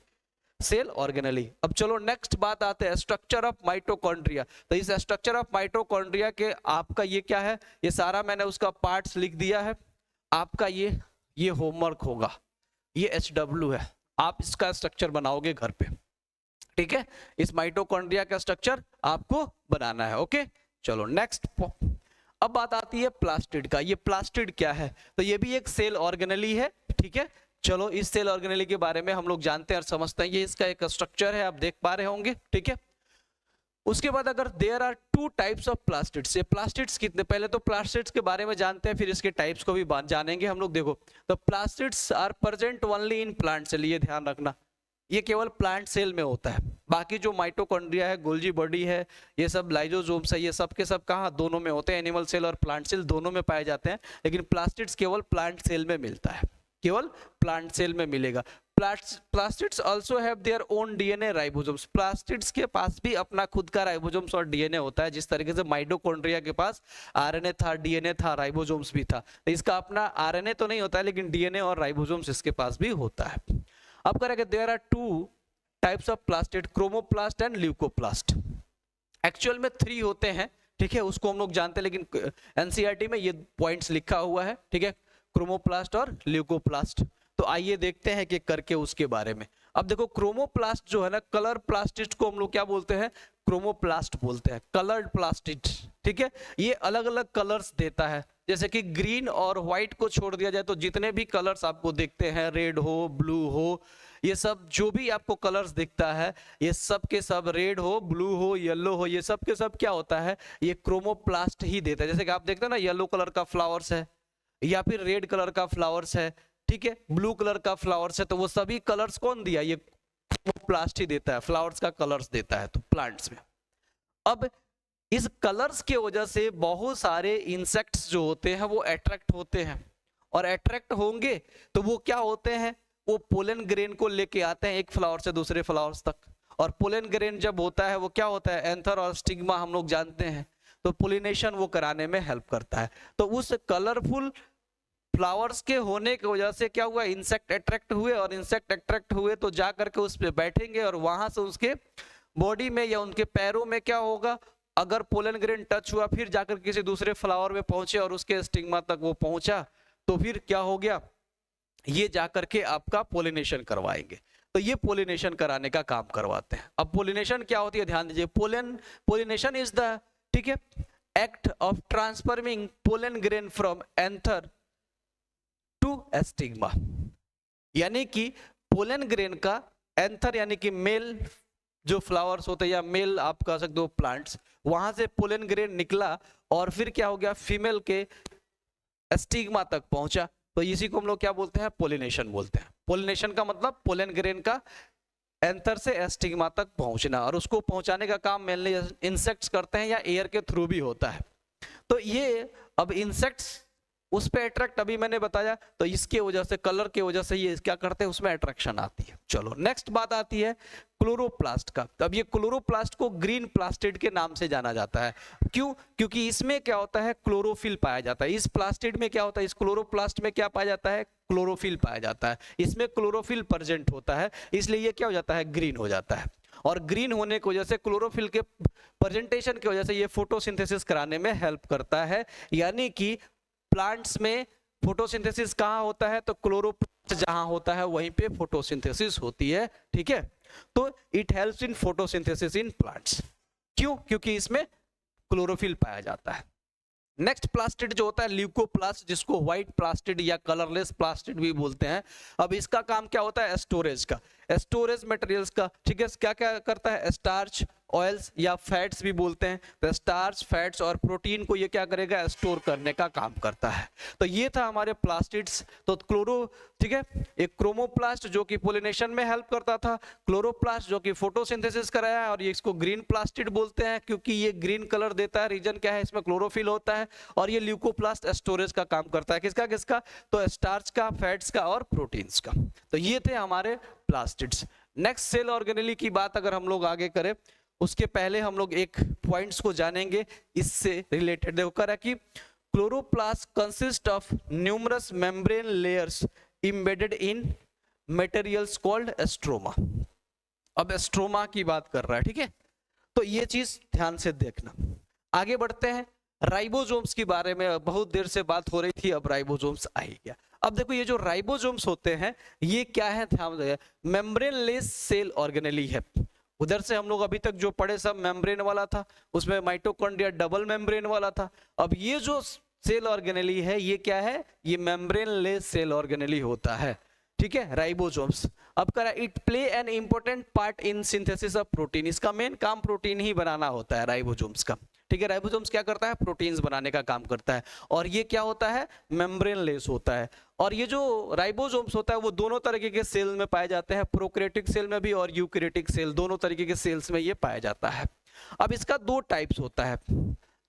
सेल ऑर्गेनेली। अब चलो नेक्स्ट बात आते हैं स्ट्रक्चर ऑफ माइटोकॉन्ड्रिया। तो इस स्ट्रक्चर ऑफ माइटोकॉन्ड्रिया के आपका ये क्या है, ये सारा मैंने उसका पार्ट्स लिख दिया है। आपका ये होमवर्क होगा, ये HW है, आप इसका स्ट्रक्चर बनाओगे घर पे, ठीक है। इस माइटोकॉन्ड्रिया का स्ट्रक्चर आपको बनाना है, ओके। चलो नेक्स्ट, अब बात आती है प्लास्टिड का। ये प्लास्टिड क्या है, तो ये भी एक सेल ऑर्गेनेली है, ठीक है। चलो इस सेल ऑर्गेनेली के बारे में हम लोग जानते हैं और समझते हैं। ये इसका एक स्ट्रक्चर है, आप देख पा रहे होंगे, ठीक है। उसके बाद अगर there are two types of plastids, ये प्लास्टिड्स कितने, पहले तो प्लास्टिड्स के बारे में जानते हैं फिर इसके टाइप्स को भी जानेंगे हम लोग। देखो तो plastids are present only in plant cell, ये ध्यान रखना, ये केवल प्लांट सेल में होता है। बाकी जो माइटोकॉन्ड्रिया है, गोल्जी बॉडी है, ये सब लाइजोसोम्स है, ये सब के सब कहाँ, दोनों में होते हैं, एनिमल सेल और प्लांट सेल दोनों में पाए जाते हैं, लेकिन प्लास्टिड्स केवल प्लांट सेल में मिलता है, केवल प्लांट सेल में मिलेगा। Plastids also have their own DNA ribosomes, plastids के पास भी अपना खुद का राइबोसोम्स और डीएनए होता है, जिस तरीके से माइटोकॉन्ड्रिया के पास आरएनए था, डीएनए था, राइबोसोम्स भी था। इसका अपना आरएनए तो नहीं होता है, लेकिन डीएनए और राइबोसोम्स इसके पास भी होता है। अब करेंगे there are two types of plastid, chromoplast and leucoplast. Actual में 3 होते हैं, ठीक है, उसको हम लोग जानते हैं, लेकिन एनसीईआरटी में ये पॉइंट्स लिखा हुआ है, ठीक है, क्रोमोप्लास्ट और ल्यूकोप्लास्ट। तो आइए देखते हैं कि करके उसके बारे में। अब देखो क्रोमोप्लास्ट जो है ना, कलर प्लास्टिड को हम लोग क्या बोलते हैं, क्रोमोप्लास्ट बोलते हैं, कलर्ड प्लास्टिड, ठीक है। ये अलग अलग कलर्स देता है, जैसे कि ग्रीन और व्हाइट को छोड़ दिया जाए तो जितने भी कलर्स आपको दिखते हैं, रेड हो, ब्लू हो, ये सब जो भी आपको कलर्स दिखता है, ये सब के सब, रेड हो, ब्लू हो, येलो हो, ये सब के सब क्या होता है, ये क्रोमोप्लास्ट ही देता है। जैसे कि आप देखते हैं ना, येलो कलर का फ्लावर्स है या फिर रेड कलर का फ्लावर्स है, ठीक है, ब्लू कलर का फ्लावर्स है, तो वो सभी कलर्स कौन दिया, ये क्रोमोप्लास्ट ही देता है, फ्लावर्स का कलर्स देता है तो प्लांट्स में। अब इस कलर्स के वजह से बहुत सारे इंसेक्ट्स जो होते हैं वो अट्रैक्ट होते हैं, और अट्रैक्ट होंगे तो वो क्या होते हैं, वो पोलन ग्रेन को लेके आते हैं एक फ्लावर से दूसरे फ्लावर्स तक, और पोलन ग्रेन जब होता है वो क्या होता है, एंथर और स्टिग्मा हम लोग जानते हैं, तो पोलिनेशन वो कराने में हेल्प करता है। तो उस कलरफुल फ्लावर्स के होने की वजह से क्या हुआ, इंसेक्ट अट्रैक्ट हुए, और इंसेक्ट अट्रैक्ट हुए तो जा करके उस पे बैठेंगे, और वहां से उसके बॉडी में या उनके पैरों में क्या होगा, अगर पोलन ग्रेन टच हुआ, फिर जाकर किसी दूसरे फ्लावर में पहुंचे और उसके स्टिग्मा तक वो पहुंचा, तो फिर क्या हो गया, ये जाकर के आपका पोलिनेशन करवाएंगे। तो ये पोलिनेशन कराने का काम करवाते हैं। अब पोलिनेशन क्या होती है, ध्यान दीजिए, पोलिनेशन इज द, ठीक है, act of transforming pollen grain from anther to stigma, यानी कि पोलन ग्रेन का एंथर यानी कि मेल जो फ्लावर्स होते हैं या मेल आप कह सकते हो प्लांट्स, वहां से पोलन ग्रेन निकला और फिर क्या हो गया, फीमेल के स्टिग्मा तक पहुंचा, तो इसी को हम लोग क्या बोलते हैं, पोलिनेशन बोलते हैं। पोलिनेशन का मतलब पोलन ग्रेन का एंथर से स्टिग्मा तक पहुंचना, और उसको पहुंचाने का काम मेनली इंसेक्ट्स करते हैं या एयर के थ्रू भी होता है। तो ये अब इंसेक्ट्स उस पे अट्रैक्ट, अभी मैंने बताया, तो इसके वजह से, कलर के वजह से ये क्या करते हैं, उसमें अट्रैक्शन आती है। चलो नेक्स्ट बात आती है क्लोरोप्लास्ट का। अब ये क्लोरोप्लास्ट को ग्रीन प्लास्टिड के नाम से जाना जाता है, क्यों, क्योंकि इसमें क्या होता है, क्लोरोफिल पाया जाता है। इस प्लास्टिड में क्या होता है, इस क्लोरोप्लास्ट में क्या पाया जाता है, क्लोरोफिल पाया जाता है, इसमें क्लोरोफिल प्रेजेंट होता है, इसलिए ये क्या हो जाता है, ग्रीन हो जाता है। और ग्रीन होने की वजह से, क्लोरोफिल के प्रेजेंटेशन की वजह से ये फोटोसिंथेसिस कराने में हेल्प करता है, यानी कि प्लांट्स में फोटोसिंथेसिस कहाँ होता है, तो क्लोरोप्लास्ट जहां होता है वहीं पे फोटोसिंथेसिस होती है, ठीक है। तो it helps in photosynthesis in plants, क्यों, क्योंकि इसमें क्लोरोफिल पाया जाता है। नेक्स्ट प्लास्टिड जो होता है ल्यूकोप्लास्ट, जिसको व्हाइट प्लास्टिड या कलरलेस प्लास्टिड भी बोलते हैं। अब इसका काम क्या होता है, स्टोरेज का, स्टोरेज मटेरियल्स का, ठीक है। क्या क्या करता है, स्टार्च, ऑयल्स या फैट्स भी बोलते हैं, तो स्टार्च, फैट्स और प्रोटीन को ये क्या करेगा, स्टोर करने का काम करता है। तो ये था हमारे प्लास्टिड्स। तो क्लोरो, ठीक है, एक क्रोमोप्लास्ट जो कि पोलिनेशन में हेल्प करता था, क्लोरोप्लास्ट जो कि फोटोसिंथेसिस कराया है, और ये इसको ग्रीन प्लास्टिड बोलते हैं क्योंकि ये ग्रीन कलर देता है, रीजन क्या है, इसमें क्लोरोफिल होता है। और ये ल्यूकोप्लास्ट स्टोरेज का काम करता है, किसका किसका, तो स्टार्च का, फैट्स का और प्रोटीन्स का। तो ये थे हमारे प्लास्टिड्स। नेक्स्ट सेल ऑर्गेनेली की बात अगर हम लोग आगे करें, उसके पहले हम लोग एक पॉइंट्स को जानेंगे इससे रिलेटेड। देखो करा कि chloroplast consist of numerous membrane layers embedded in materials called stroma. अब स्ट्रोमा की बात कर रहा है, ठीक है, तो ये चीज ध्यान से देखना। आगे बढ़ते हैं, राइबोसोम्स के बारे में बहुत देर से बात हो रही थी, अब राइबोसोम्स आ ही गया। अब देखो ये जो राइबोसोम्स होते हैं ये क्या है, ध्यान दें, मेम्ब्रेन लेस सेल ऑर्गेनेली है। उधर से हम लोग अभी तक जो पढ़े सब मेम्ब्रेन वाला था, उसमें माइटोकॉन्ड्रिया डबल मेम्ब्रेन वाला था। अब ये जो सेल ऑर्गेनेली है ये क्या है, ये मेम्ब्रेन लेस सेल ऑर्गेनेली होता है, ठीक ठीक है, राइबोसोम्स। अब करा it play an important part in synthesis of protein, इसका मेन काम प्रोटीन ही बनाना होता है राइबोसोम्स का। ठीक है, राइबोसोम्स क्या करता है, प्रोटीन्स बनाने का काम करता है, और ये क्या होता है, मेम्ब्रेन लेस होता है। और ये जो राइबोसोम्स होता है वो दोनों तरीके के सेल में पाए जाते हैं, प्रोकैरियोटिक सेल में भी और यूकैरियोटिक सेल, दोनों तरीके के सेल्स में ये पाया जाता है। अब इसका दो टाइप्स होता है,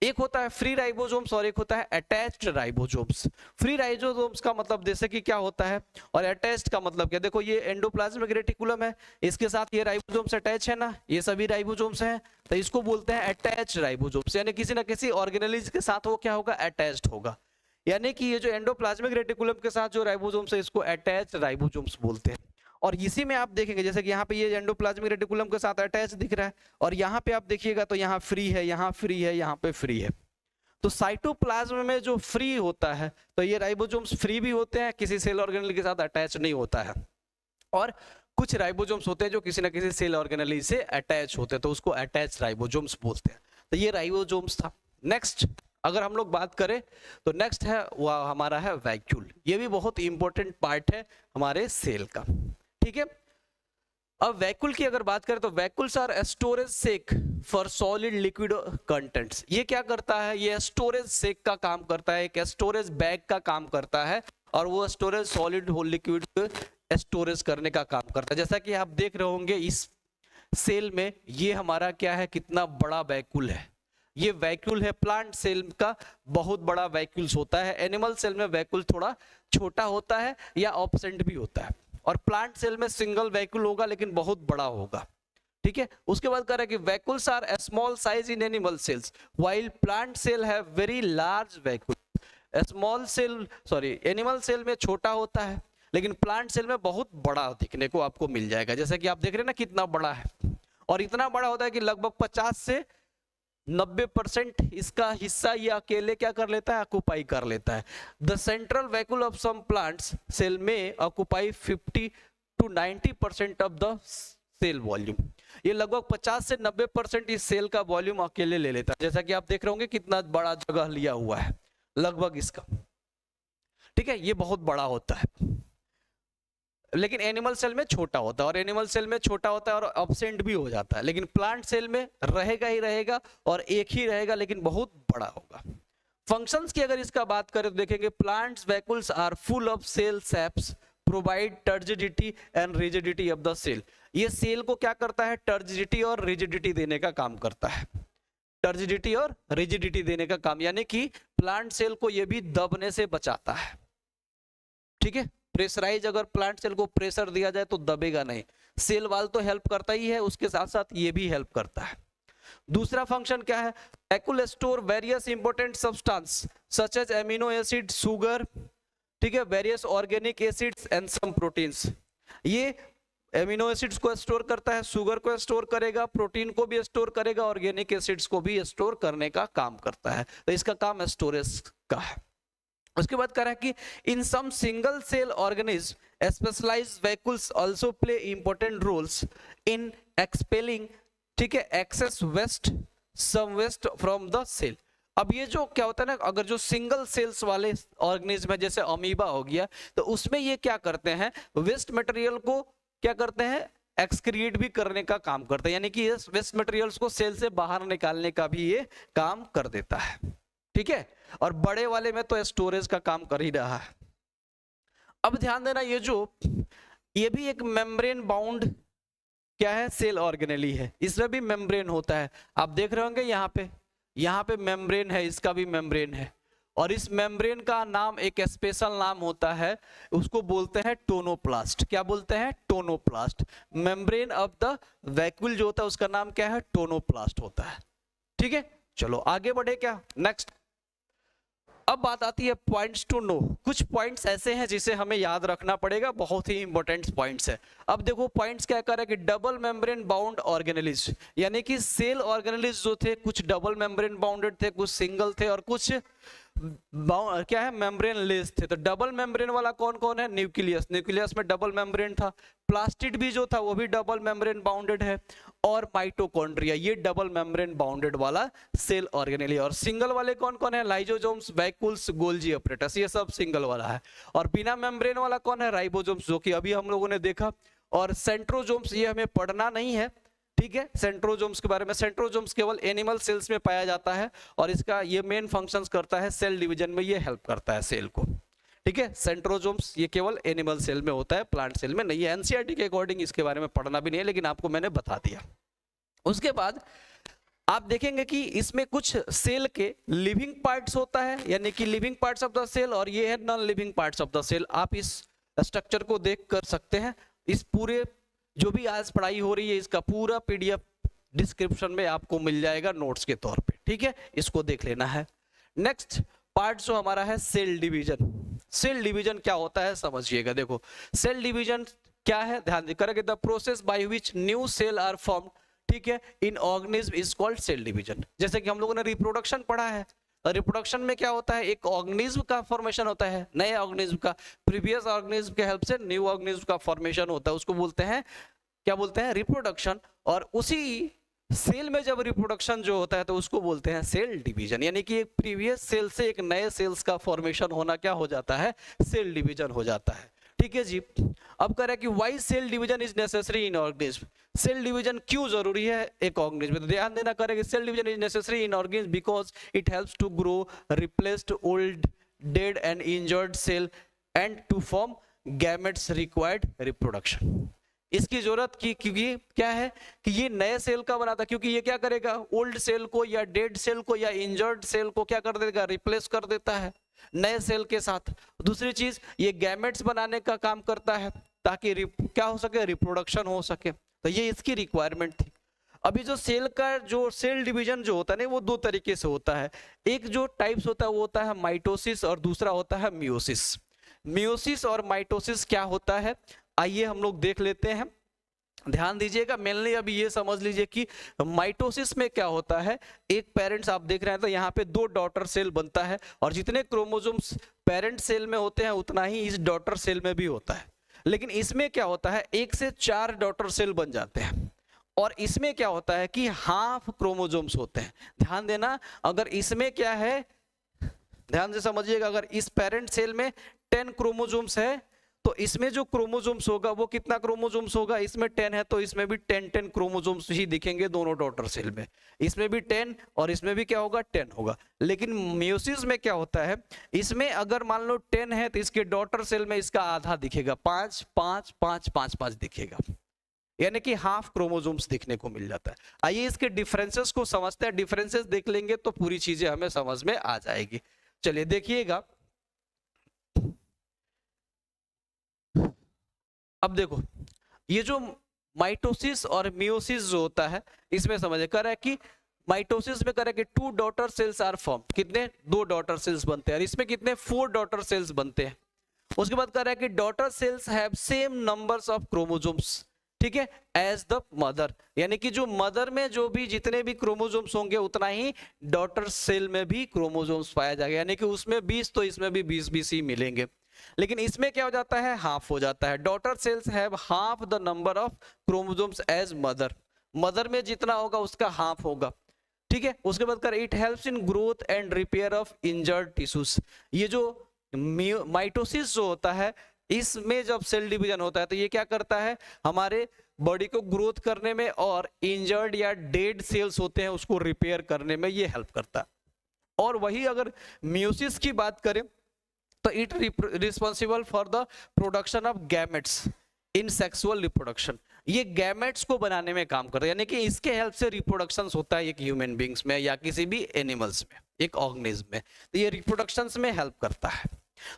एक होता है फ्री राइबोसोम्स और एक होता है अटैच्ड राइबोसोम्स। फ्री राइबोसोम्स का मतलब जैसे कि क्या होता है, और अटैच्ड का मतलब क्या, देखो ये एंडोप्लाज्मिक रेटिकुलम है, इसके साथ ये राइबोसोम्स अटैच है ना, ये सभी राइबोसोम्स हैं, तो इसको बोलते हैं अटैच्ड राइबोसोम्स, यानी किसी ना किसी ऑर्गेनेलिज के साथ वो क्या होगा, अटैच्ड होगा। यानी कि ये जो एंडोप्लाज्मिक रेटिकुलम के साथ जो राइबोसोम्स है इसको अटैच्ड राइबोसोम्स बोलते हैं। और इसी में आप देखेंगे जैसे कि यहाँ पे ये एंडोप्लाज्मिक रेटिकुलम के साथ अटैच दिख रहा है, और यहाँ पे आप देखिएगा तो यहाँ फ्री है, यहाँ फ्री है, यहाँ पे फ्री है। तो साइटोप्लाज्म में जो फ्री होता है तो ये राइबोसोम्स फ्री भी होते हैं, किसी सेल ऑर्गेनेल के साथ अटैच नहीं होता है, और कुछ राइबोसोम्स होते हैं जो किसी ना किसी सेल ऑर्गेनेल से अटैच होते हैं, तो उसको अटैच राइबोसोम्स बोलते हैं। तो ये राइबोसोम्स था। नेक्स्ट अगर हम लोग बात करें तो नेक्स्ट है वह हमारा है वैक्यूल, ये भी बहुत इंपॉर्टेंट पार्ट है हमारे सेल का। ठीक है, अब वैक्यूल की अगर बात करें तो vacuoles are storage sac for solid liquid contents. ये क्या करता है, ये स्टोरेज सेक का काम करता है, एक स्टोरेज बैग का काम करता है, और वो स्टोरेज सॉलिड लिक्विड स्टोरेज करने का काम करता है। जैसा कि आप देख रहे होंगे इस सेल में ये हमारा क्या है, कितना बड़ा वैक्यूल है, ये वैक्यूल है। प्लांट सेल का बहुत बड़ा वैक्यूल्स होता है, एनिमल सेल में वैक्यूल थोड़ा छोटा होता है या ऑब्सेंट भी होता है, और प्लांट सेल में सिंगल वैक्यूल होगा लेकिन बहुत बड़ा होगा। ठीक है, उसके बाद कह रहा है कि vacuoles are small size in animal cells while plant cell have very large vacuole. Small cell animal cell में छोटा होता है लेकिन प्लांट सेल में बहुत बड़ा दिखने को आपको मिल जाएगा। जैसे कि आप देख रहे हैं ना कितना बड़ा है, और इतना बड़ा होता है कि लगभग 50 से 90% इसका हिस्सा ये अकेले क्या कर लेता है, ऑक्युपाई कर लेता है। The central vacuole of some plants cell में occupy 50 to 90% of the cell volume. ये लगभग 50 से 90% इस सेल का वॉल्यूम अकेले ले लेता है। जैसा कि आप देख रहे होंगे कितना बड़ा जगह लिया हुआ है लगभग इसका। ठीक है, ये बहुत बड़ा होता है, लेकिन एनिमल सेल में छोटा होता है, और एनिमल सेल में छोटा होता है और एब्सेंट भी हो जाता है, लेकिन प्लांट सेल में रहेगा ही रहेगा और एक ही रहेगा लेकिन बहुत बड़ा होगा। फंक्शंस की अगर इसका बात करें तो देखेंगे plants vacuoles are full of cell saps provide turgidity and rigidity of the cell. ये सेल को क्या करता है, टर्जिडिटी और रिजिडिटी देने का काम करता है, टर्जिडिटी और रिजिडिटी देने का काम, यानी कि प्लांट सेल को ये भी दबने से बचाता है। ठीक है, प्रेशराइज अगर प्लांट सेल को प्रेशर दिया जाए तो दबेगा नहीं, सेल वाल तो हेल्प करता ही है, उसके साथ साथ ये भी हेल्प करता है। दूसरा फंक्शन क्या है, vacuole store various important substance such as amino acid, sugar, ठीक है, various organic acids and some proteins. ये एमिनो एसिड्स को स्टोर करता है, शुगर को स्टोर करेगा, प्रोटीन को भी स्टोर करेगा, ऑर्गेनिक एसिड्स को भी स्टोर करने का काम करता है, तो इसका काम स्टोरेज का है। उसके बाद कह रहा है कि in some single cell organism specialised vacuoles also play important roles in expelling, ठीक है, excess waste, some waste from the cell. अब ये जो क्या होता है ना, अगर जो सिंगल सेल्स वाले ऑर्गेनिज्म है जैसे अमीबा हो गया, तो उसमें ये क्या करते हैं, वेस्ट मटेरियल को क्या करते हैं, एक्सक्रीट भी करने का काम करते हैं, यानी कि इस वेस्ट मटेरियल्स को सेल से बाहर निकालने का भी ये काम कर देता है। ठीक है, और बड़े वाले में तो स्टोरेज का काम कर ही रहा है। अब ध्यान देना, ये भी एक मेम्ब्रेन बाउंड क्या है, सेल ऑर्गेनेली है, इसमें भी मेम्ब्रेन होता है। आप देख रहे होंगे यहाँ पे मेम्ब्रेन है, इसका भी मेम्ब्रेन है, और इस मेम्ब्रेन का नाम एक स्पेशल नाम होता है, उसको बोलते हैं टोनोप्लास्ट। क्या बोलते हैं, tonoplast. Membrane of the vacuole जो होता है उसका नाम क्या है, टोनोप्लास्ट होता है। ठीक है, चलो आगे बढ़े क्या, नेक्स्ट। अब बात आती है पॉइंट्स टू नो। कुछ पॉइंट्स ऐसे हैं जिसे हमें याद रखना पड़ेगा, बहुत ही इंपॉर्टेंट पॉइंट्स है। अब देखो पॉइंट्स क्या कर रहा है कि डबल मेम्ब्रेन बाउंड ऑर्गेनेलिज, यानी कि सेल ऑर्गेनेलिज जो थे कुछ डबल मेम्ब्रेन बाउंडेड थे, कुछ सिंगल थे और कुछ क्या है, मेम्ब्रेन लेस थे। तो डबल मेम्ब्रेन वाला कौन कौन है, न्यूक्लियस, न्यूक्लियस में डबल मेम्ब्रेन था। प्लास्टिड भी जो था वो भी डबल मेम्ब्रेन बाउंडेड है। और माइटोकॉन्ड्रिया, ये डबल मेम्ब्रेन बाउंडेड वाला सेल ऑर्गेनेल है। और सिंगल वाले कौन कौन है, लाइजोसोम्स, वैक्यूल्स, गोल्जी अपरेटस, ये सब सिंगल वाला है। और बिना मेम्ब्रेन वाला कौन है, राइबोसोम्स, जो कि अभी हम लोगों ने देखा। और सेंट्रोसोम्स, ये हमें पढ़ना नहीं है, ठीक है, सेंट्रोसोम्स के बारे में। सेंट्रोसोम्स केवल एनिमल सेल्स में पाया जाता है और इसका ये मेन फंक्शंस करता है सेल डिवीजन में, ये हेल्प करता है सेल को, ठीक है। सेंट्रोसोम्स ये केवल एनिमल सेल में होता है, प्लांट सेल में नहीं है। एनसीईआरटी के अकॉर्डिंग इसके बारे में पढ़ना भी नहीं है, लेकिन आपको मैंने बता दिया। उसके बाद आप देखेंगे कि इसमें कुछ सेल के लिविंग पार्ट्स होता है, यानी कि living parts of the cell, और ये है non living parts of the cell. आप इस स्ट्रक्चर को देख कर सकते हैं। इस पूरे जो भी आज पढ़ाई हो रही है इसका पूरा पीडीएफ डिस्क्रिप्शन में आपको मिल जाएगा नोट्स के तौर पे, ठीक है, इसको देख लेना है। नेक्स्ट पार्ट जो हमारा है सेल डिवीजन। सेल डिवीजन क्या होता है समझिएगा। देखो सेल डिवीजन क्या है, ध्यान करेंगे, the process by which new cell are formed, ठीक है, in organism is called cell division. जैसे कि हम लोगों ने रिप्रोडक्शन पढ़ा है, रिप्रोडक्शन में क्या होता है, एक ऑर्गेनिज्म का फॉर्मेशन होता है, नए ऑर्गेनिज्म का, प्रीवियस ऑर्गेनिज्म के हेल्प से न्यू ऑर्गेनिज्म का फॉर्मेशन होता है, उसको बोलते हैं, क्या बोलते हैं, रिप्रोडक्शन। और उसी सेल में जब रिप्रोडक्शन जो होता है तो उसको बोलते हैं सेल डिवीजन, यानी कि एक प्रीवियस सेल से एक नए सेल्स का फॉर्मेशन होना क्या हो जाता है, सेल डिवीजन हो जाता है, ठीक है जी। अब कह रहा है कि why cell division is necessary in organism, cell division क्यों जरूरी है एक ऑर्गेनिज्म में। ध्यान देना करेंगे, cell division is necessary in organism because it helps to grow replaced old dead and injured cell and to form gametes required reproduction. इसकी जरूरत की क्योंकि क्या है कि ये नए सेल का बनाता, क्योंकि ये क्या करेगा, ओल्ड सेल को या डेड सेल को या इंजर्ड सेल को क्या कर देगा, रिप्लेस कर देता है नए सेल के साथ। दूसरी चीज ये गैमेट्स बनाने का काम करता है ताकि क्या हो सके, रिप्रोडक्शन हो सके। तो ये इसकी रिक्वायरमेंट थी। अभी जो सेल का जो सेल डिवीजन जो होता है ना वो दो तरीके से होता है। एक जो टाइप्स होता है वो होता है माइटोसिस और दूसरा होता है मियोसिस। मियोसिस और माइटोसिस क्या होता है आइए हम लोग देख लेते हैं, ध्यान दीजिएगा। मेनली अभी ये समझ लीजिए कि माइटोसिस में क्या होता है, एक पेरेंट्स आप देख रहे हैं तो यहाँ पे दो डॉटर सेल बनता है और जितने क्रोमोसोम्स पेरेंट सेल में होते हैं उतना ही इस डॉटर सेल में भी होता है। लेकिन इसमें क्या होता है, एक से चार डॉटर सेल बन जाते हैं और इसमें क्या होता है कि हाफ क्रोमोसोम्स होते हैं। ध्यान देना, अगर इसमें क्या है, ध्यान से समझिएगा, अगर इस पेरेंट सेल में 10 क्रोमोसोम्स है तो इसमें जो क्रोमोसोम्स होगा वो कितना क्रोमोसोम्स होगा, इसमें 10 है तो इसमें भी 10 क्रोमोसोम्स ही दिखेंगे दोनों डॉटर सेल में। इसमें भी 10 और इसमें भी क्या होगा, 10 होगा। लेकिन मियोसिस में क्या होता है, इसमें अगर मान लो 10 है तो इसके डॉटर सेल में इसका आधा दिखेगा, 5 5 5 5 5 दिखेगा, यानी कि हाफ क्रोमोसोम्स दिखने को मिल जाता है। आइए इसके डिफरेंसेस को समझते हैं। डिफरेंसेस देख लेंगे तो पूरी चीजें हमें समझ में आ जाएगी। चलिए देखिएगा, अब देखो ये जो माइटोसिस और मियोसिस जो होता है इसमें समझे कर रहा है कि माइटोसिस में कर रहा है कि 2 डॉटर सेल्स आर फॉर्म, कितने, 2 डॉटर सेल्स बनते हैं और इसमें कितने 4 डॉटर सेल्स बनते हैं। उसके बाद कर रहा है कि daughter cells have same numbers of chromosomes, ठीक है, एज द मदर, यानी कि जो मदर में जो भी जितने भी क्रोमोसोम्स होंगे उतना ही डॉटर सेल में भी क्रोमोसोम्स पाया जाएगा, यानी कि उसमें 20 तो इसमें भी 20 ही मिलेंगे। लेकिन इसमें क्या हो जाता है, हाफ हो जाता है। Daughter cells have half the number of chromosomes as mother, mother में जितना होगा उसका हाफ होगा, ठीक है। उसके बाद कर it helps in growth and repair of injured tissues. ये जो माइटोसिस जो होता है इसमें जब सेल डिवीजन होता है तो ये क्या करता है, हमारे बॉडी को ग्रोथ करने में और इंजर्ड या डेड सेल्स होते हैं उसको रिपेयर करने में ये हेल्प करता है। और वही अगर मियोसिस की बात करें तो it responsible for the production of gametes in sexual reproduction. ये गैमेट्स को बनाने में काम करता है, यानी कि इसके हेल्प से रिप्रोडक्शन होता है एक ह्यूमन बींग्स में या किसी भी एनिमल्स में, एक ऑर्गेनिज्म में, तो ये रिप्रोडक्शन में हेल्प करता है।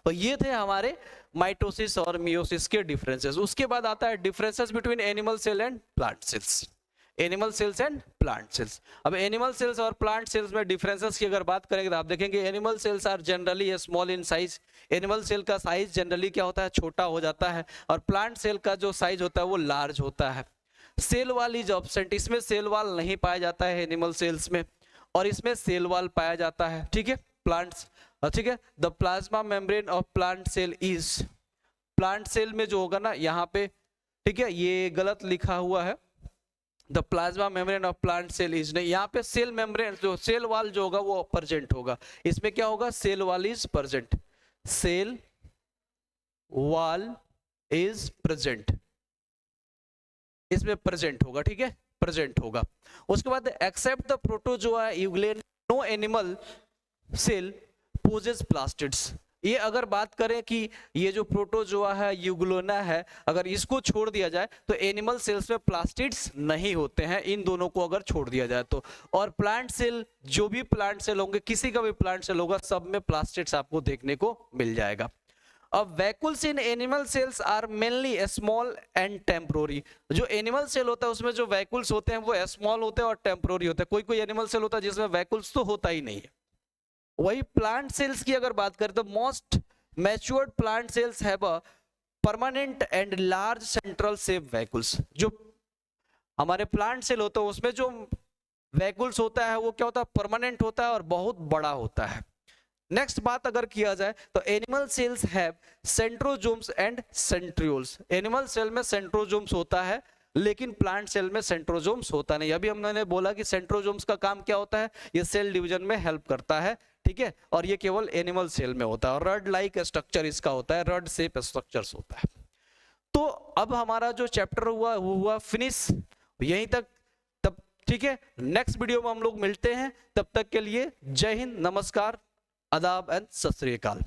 तो ये थे हमारे माइटोसिस और मियोसिस के डिफरेंसेस। उसके बाद आता है differences between animal cell and plant cells, animal cells and plant cells. अब एनिमल सेल्स और प्लांट सेल्स में डिफरेंसेस की अगर बात करेंगे तो आप देखेंगे animal cells are generally small in size, animal cell का साइज जनरली क्या होता है, छोटा हो जाता है, और प्लांट सेल का जो साइज होता है वो लार्ज होता है। सेल वाल इज एब्सेंट, इसमें सेल वाल नहीं पाया जाता है एनिमल सेल्स में, और इसमें सेल वाल पाया जाता है, ठीक है, प्लांट्स। ठीक है, the plasma membrane of plant cell is, plant cell में जो होगा ना यहाँ पे, ठीक है, ये गलत लिखा हुआ है, the plasma membrane of plant cell is नहीं, यहाँ पे सेल मेम्ब्रेन जो सेल वाल जो होगा वो प्रेजेंट होगा, इसमें क्या होगा, cell wall is present, cell wall is present, इसमें प्रेजेंट होगा, ठीक है, प्रेजेंट होगा। उसके बाद except the protozoa euglena no animal cell possess plastids, ये अगर बात करें कि ये जो प्रोटोजोआ है, यूग्लोना है, अगर इसको छोड़ दिया जाए तो एनिमल सेल्स में प्लास्टिड्स नहीं होते हैं, इन दोनों को अगर छोड़ दिया जाए तो। और प्लांट सेल, जो भी प्लांट सेल होंगे, किसी का भी प्लांट सेल होगा, सब में प्लास्टिड्स आपको देखने को मिल जाएगा। अब vacuoles in animal cells are mainly small and temporary, जो एनिमल सेल होता है उसमें जो वैक्यूल्स होते हैं वो स्मॉल होते हैं और टेम्पोररी होते हैं, कोई कोई एनिमल सेल होता है जिसमें वैक्यूल्स तो होता ही नहीं है। वही प्लांट सेल्स की अगर बात करें तो most matured plant cells have a permanent and large central shape vacuoles, जो हमारे प्लांट सेल होता है उसमें जो वैक्यूल्स होता है वो क्या होता है, परमानेंट होता है और बहुत बड़ा होता है। नेक्स्ट बात अगर किया जाए तो animal cells have centrosomes and centrioles, animal cell में सेंट्रोजोम्स होता है लेकिन प्लांट सेल में सेंट्रोजोम्स होता नहीं। अभी हमने बोला कि सेंट्रोजोम्स का काम क्या होता है, ये सेल डिवीजन में हेल्प करता है, ठीक है, और ये केवल एनिमल सेल में होता है, और रड लाइक स्ट्रक्चर इसका होता है, रड शेप स्ट्रक्चर्स होता है। तो अब हमारा जो चैप्टर हुआ वो हुआ फिनिश यहीं तक, तब ठीक है, नेक्स्ट वीडियो में हम लोग मिलते हैं, तब तक के लिए जय हिंद, नमस्कार, आदाब एंड सत श्री अकाल।